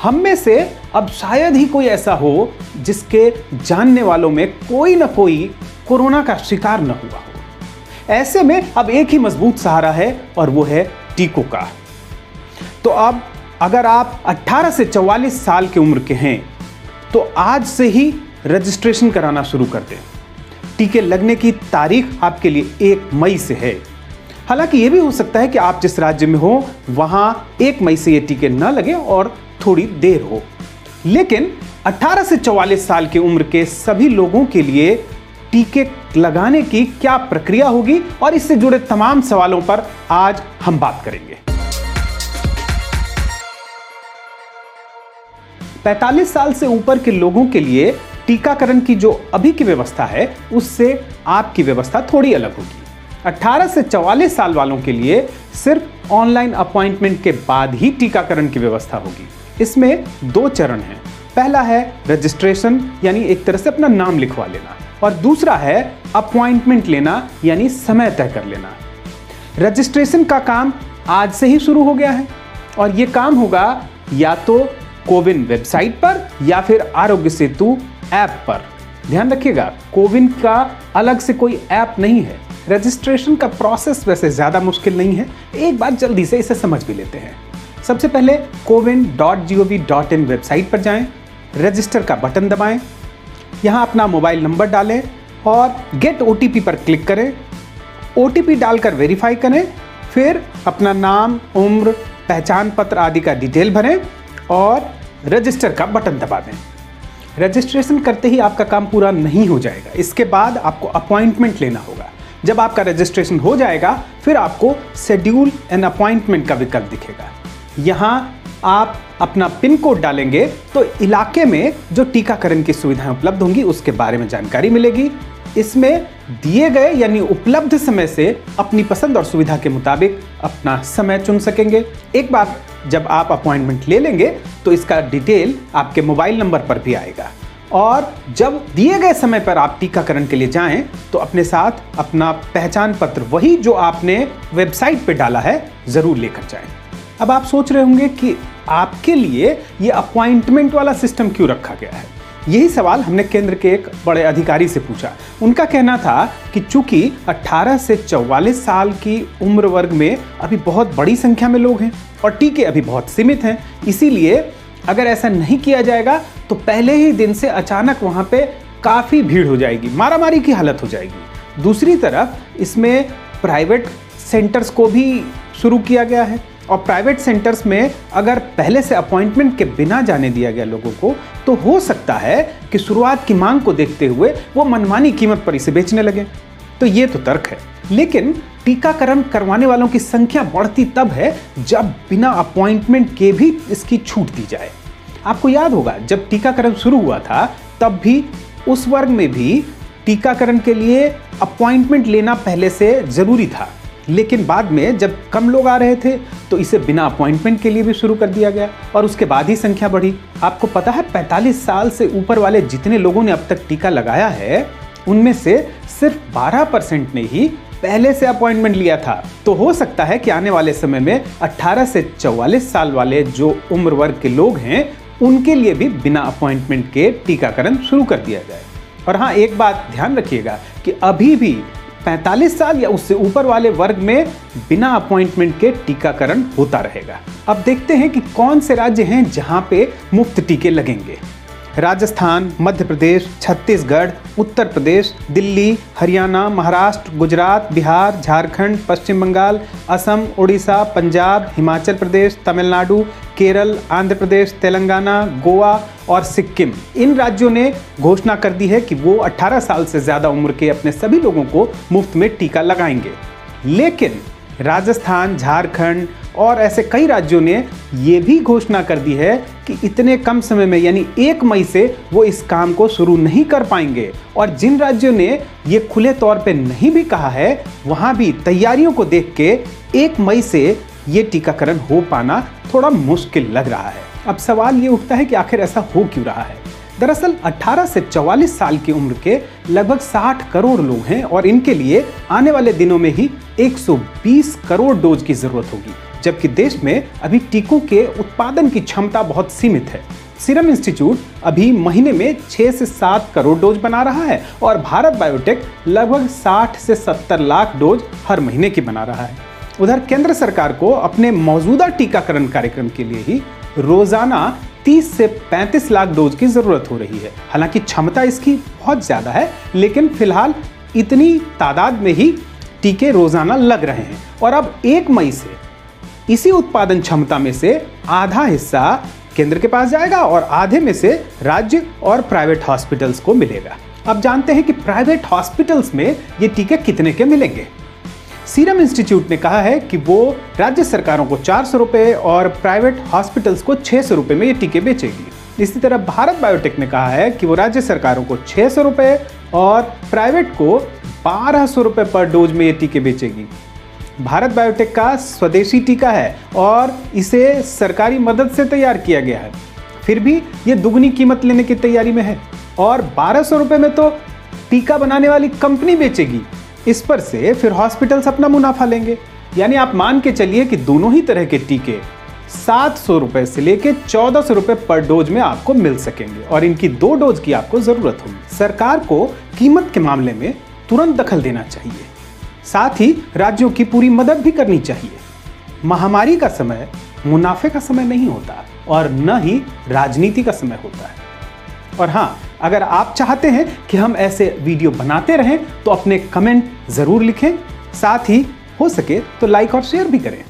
हम में से अब शायद ही कोई ऐसा हो जिसके जानने वालों में कोई ना कोई कोरोना का शिकार न हुआ हो। ऐसे में अब एक ही मजबूत सहारा है और वो है टीकों का। तो अब अगर आप 18 से 44 साल की उम्र के हैं तो आज से ही रजिस्ट्रेशन कराना शुरू कर दें। टीके लगने की तारीख आपके लिए 1 मई से है। हालांकि ये भी हो सकता है कि आप जिस राज्य में हो वहां 1 मई से ये टीके न लगे और थोड़ी देर हो, लेकिन 18 से 44 साल की उम्र के सभी लोगों के लिए टीके लगाने की क्या प्रक्रिया होगी और इससे जुड़े तमाम सवालों पर आज हम बात करेंगे। 45 साल से ऊपर के लोगों के लिए टीकाकरण की जो अभी की व्यवस्था है उससे आपकी व्यवस्था थोड़ी अलग होगी। 18 से 44 साल वालों के लिए सिर्फ ऑनलाइन अपॉइंटमेंट के बाद ही टीकाकरण की व्यवस्था होगी। इसमें 2 चरण हैं। पहला है रजिस्ट्रेशन, यानी एक तरह से अपना नाम लिखवा लेना, और दूसरा है अपॉइंटमेंट लेना, यानी समय तय कर लेना। रजिस्ट्रेशन का काम आज से ही शुरू हो गया है और यह काम होगा या तो कोविन वेबसाइट पर या फिर आरोग्य सेतु ऐप पर। ध्यान रखिएगा, कोविन का अलग से कोई ऐप नहीं है। रजिस्ट्रेशन का प्रोसेस वैसे ज़्यादा मुश्किल नहीं है, एक बार जल्दी से इसे समझ भी लेते हैं। सबसे पहले cowin.gov.in वेबसाइट पर जाएं, रजिस्टर का बटन दबाएं, यहां अपना मोबाइल नंबर डालें और गेट OTP पर क्लिक करें। OTP डालकर वेरीफाई करें, फिर अपना नाम, उम्र, पहचान पत्र आदि का डिटेल भरें और रजिस्टर का बटन दबा दें। रजिस्ट्रेशन करते ही आपका काम पूरा नहीं हो जाएगा, इसके बाद आपको अपॉइंटमेंट लेना होगा। जब आपका रजिस्ट्रेशन हो जाएगा फिर आपको शेड्यूल एन अपॉइंटमेंट का विकल्प दिखेगा। यहाँ आप अपना पिन कोड डालेंगे तो इलाके में जो टीकाकरण की सुविधाएं उपलब्ध होंगी उसके बारे में जानकारी मिलेगी। इसमें दिए गए यानी उपलब्ध समय से अपनी पसंद और सुविधा के मुताबिक अपना समय चुन सकेंगे। एक बार जब आप अपॉइंटमेंट ले लेंगे तो इसका डिटेल आपके मोबाइल नंबर पर भी आएगा, और जब दिए गए समय पर आप टीकाकरण के लिए जाएं तो अपने साथ अपना पहचान पत्र, वही जो आपने वेबसाइट पे डाला है, जरूर लेकर जाएं। अब आप सोच रहे होंगे कि आपके लिए ये अपॉइंटमेंट वाला सिस्टम क्यों रखा गया है। यही सवाल हमने केंद्र के एक बड़े अधिकारी से पूछा। उनका कहना था कि चूंकि 18 से 44 साल की उम्र वर्ग में अभी बहुत बड़ी संख्या में लोग हैं और टीके अभी बहुत सीमित हैं, इसीलिए अगर ऐसा नहीं किया जाएगा तो पहले ही दिन से अचानक वहां पे काफ़ी भीड़ हो जाएगी, मारामारी की हालत हो जाएगी। दूसरी तरफ इसमें प्राइवेट सेंटर्स को भी शुरू किया गया है और प्राइवेट सेंटर्स में अगर पहले से अपॉइंटमेंट के बिना जाने दिया गया लोगों को तो हो सकता है कि शुरुआत की मांग को देखते हुए वो मनमानी कीमत पर इसे बेचने लगे। तो ये तो तर्क है, लेकिन टीकाकरण करवाने वालों की संख्या बढ़ती तब है जब बिना अपॉइंटमेंट के भी इसकी छूट दी जाए। आपको याद होगा जब टीकाकरण शुरू हुआ था तब भी उस वर्ग में भी टीकाकरण के लिए अपॉइंटमेंट लेना पहले से जरूरी था, लेकिन बाद में जब कम लोग आ रहे थे तो इसे बिना अपॉइंटमेंट के लिए भी शुरू कर दिया गया और उसके बाद ही संख्या बढ़ी। आपको पता है 45 साल से ऊपर वाले जितने लोगों ने अब तक टीका लगाया है उनमें से सिर्फ 12% ने ही पहले से अपॉइंटमेंट लिया था। तो हो सकता है कि आने वाले समय में 18 से 44 साल वाले जो उम्र वर्ग के लोग हैं उनके लिए भी बिना अपॉइंटमेंट के टीकाकरण शुरू कर दिया जाए। और हाँ, एक बात ध्यान रखिएगा कि अभी भी 45 साल या उससे ऊपर वाले वर्ग में बिना अपॉइंटमेंट के टीकाकरण होता रहेगा। अब देखते हैं कि कौन से राज्य हैं जहां पे मुफ्त टीके लगेंगे। राजस्थान, मध्य प्रदेश, छत्तीसगढ़, उत्तर प्रदेश, दिल्ली, हरियाणा, महाराष्ट्र, गुजरात, बिहार, झारखंड, पश्चिम बंगाल, असम, उड़ीसा, पंजाब, हिमाचल प्रदेश, तमिलनाडु, केरल, आंध्र प्रदेश, तेलंगाना, गोवा और सिक्किम। इन राज्यों ने घोषणा कर दी है कि वो 18 साल से ज़्यादा उम्र के अपने सभी लोगों को मुफ्त में टीका लगाएंगे। लेकिन राजस्थान, झारखंड और ऐसे कई राज्यों ने ये भी घोषणा कर दी है कि इतने कम समय में यानी 1 मई से वो इस काम को शुरू नहीं कर पाएंगे। और जिन राज्यों ने ये खुले तौर पे नहीं भी कहा है वहाँ भी तैयारियों को देख के 1 मई से ये टीकाकरण हो पाना थोड़ा मुश्किल लग रहा है। अब सवाल ये उठता है कि आखिर ऐसा हो क्यों रहा है। दरअसल 18 से 44 साल की उम्र के लगभग 60 करोड़ लोग हैं और इनके लिए आने वाले दिनों में ही 120 करोड़ डोज की जरूरत होगी, जबकि देश में अभी टीकों के उत्पादन की क्षमता बहुत सीमित है। सीरम इंस्टीट्यूट अभी महीने में 6 से 7 करोड़ डोज बना रहा है और भारत बायोटेक लगभग 60 से 70 लाख डोज हर महीने की बना रहा है। उधर केंद्र सरकार को अपने मौजूदा टीकाकरण कार्यक्रम के लिए ही रोजाना 30 से 35 लाख डोज की जरूरत हो रही है। हालांकि क्षमता इसकी बहुत ज्यादा है, लेकिन फिलहाल इतनी तादाद में ही टीके रोजाना लग रहे हैं और अब 1 मई से इसी उत्पादन क्षमता में से आधा हिस्सा केंद्र के पास जाएगा और आधे में से राज्य और प्राइवेट हॉस्पिटल्स को मिलेगा। अब जानते हैं कि प्राइवेट हॉस्पिटल्स में ये टीके कितने के मिलेंगे। सीरम इंस्टीट्यूट ने कहा है कि वो राज्य सरकारों को 400 रुपये और प्राइवेट हॉस्पिटल्स को 600 रुपये में ये टीके बेचेगी। इसी तरह भारत बायोटेक ने कहा है कि वो राज्य सरकारों को 600 रुपये और प्राइवेट को 1200 रुपये पर डोज में ये टीके बेचेगी। भारत बायोटेक का स्वदेशी टीका है और इसे सरकारी मदद से तैयार किया गया है, फिर भी ये दुगनी कीमत लेने की तैयारी में है और 1200 रुपये में तो टीका बनाने वाली कंपनी बेचेगी। इस पर से फिर हॉस्पिटल्स अपना मुनाफा लेंगे। यानी आप मान के चलिए कि दोनों ही तरह के टीके 700 रुपये से लेके 1400 रुपये पर डोज में आपको मिल सकेंगे और इनकी 2 डोज की आपको जरूरत होगी। सरकार को कीमत के मामले में तुरंत दखल देना चाहिए, साथ ही राज्यों की पूरी मदद भी करनी चाहिए। महामारी का समय मुनाफे का समय नहीं होता और न ही राजनीति का समय होता है। और हाँ, अगर आप चाहते हैं कि हम ऐसे वीडियो बनाते रहें तो अपने कमेंट जरूर लिखें, साथ ही हो सके तो लाइक और शेयर भी करें।